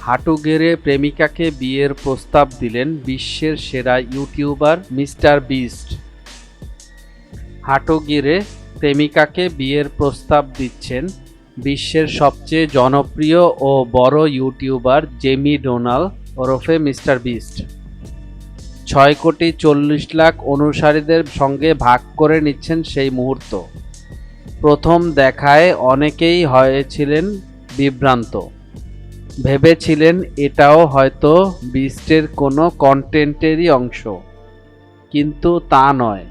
হাঁটু গেড়ে প্রেমিকাকে বিয়ের প্রস্তাব দিলেন বিশ্বের সেরা ইউটিউবার মিস্টার বিস্ট। হাঁটু গেড়ে প্রেমিকাকে বিয়ের প্রস্তাব দিচ্ছেন বিশ্বের সবচেয়ে জনপ্রিয় ও বড় ইউটিউবার জেমি ডোনাল ওরফে মিস্টার বিস্ট। 6,40,00,000 অনুসারীদের সঙ্গে ভাগ করে নিচ্ছেন সেই মুহূর্ত। প্রথম দেখায় অনেকেই হয়েছিলেন বিভ্রান্ত, ভেবেছিলেন এটাও হয়তো বিস্টের কোনো কন্টেন্টেরই অংশ, কিন্তু তা নয়।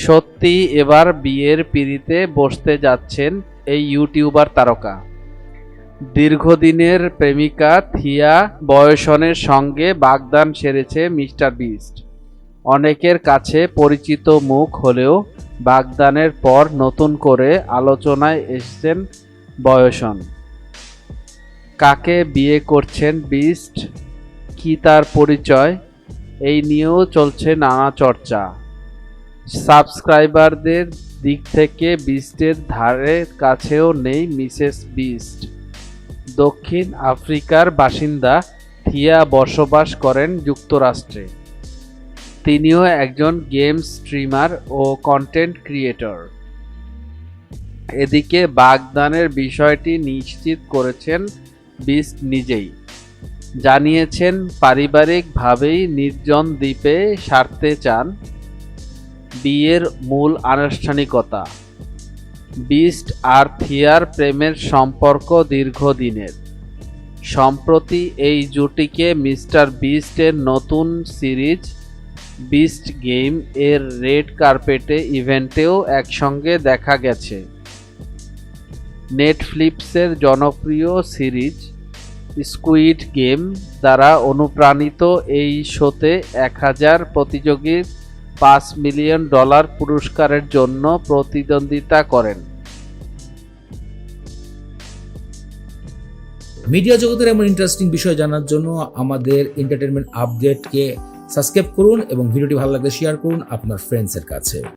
সত্যি এবার বিয়ের পিঁড়িতে বসতে যাচ্ছেন এই ইউটিউবার তারকা। দীর্ঘদিনের প্রেমিকা থিয়া বয়সনের সঙ্গে বাগদান সেরেছে মিস্টার বিস্ট। অনেকের কাছে পরিচিত মুখ হলেও বাগদানের পর নতুন করে আলোচনায় এসেছেন বয়সন। কাকে বিয়ে করছেন বিস্ট, কি তার পরিচয়, এই নিয়েও চলছে নানা চর্চা। সাবস্ক্রাইবারদের দিক থেকে বিস্টের ধারে কাছেও নেই মিসেস বিস্ট। দক্ষিণ আফ্রিকার বাসিন্দা থিয়া বসবাস করেন যুক্তরাষ্ট্রে। তিনিও একজন গেম স্ট্রিমার ও কন্টেন্ট ক্রিয়েটর। এদিকে বাগদানের বিষয়টি নিশ্চিত করেছেন বিস্ট নিজেই। জানিয়েছেন পারিবারিকভাবেই নির্জন দ্বীপে সারতে চান বিয়ের মূল আনুষ্ঠানিকতা। বিস্ট আর থিয়ার প্রেমের সম্পর্ক দীর্ঘদিনের। সম্প্রতি এই জুটিকে মিস্টার বিস্টের নতুন সিরিজ বিস্ট গেম এর রেড কার্পেটে ইভেন্টেও একসঙ্গে দেখা গেছে। নেটফ্লিক্সের জনপ্রিয় সিরিজ স্কুইড গেম দ্বারা অনুপ্রাণিত এই শোতে 1000 প্রতিযোগীর $5 মিলিয়ন পুরস্কারের জন্য প্রতিদ্বন্দ্বিতা করেন। মিডিয়া জগতের এমন ইন্টারেস্টিং বিষয় জানার জন্য আমাদের এন্টারটেনমেন্ট আপডেটকে সাবস্ক্রাইব করুন এবং ভিডিওটি ভালো লাগলে শেয়ার করুন আপনার ফ্রেন্ডসের কাছে।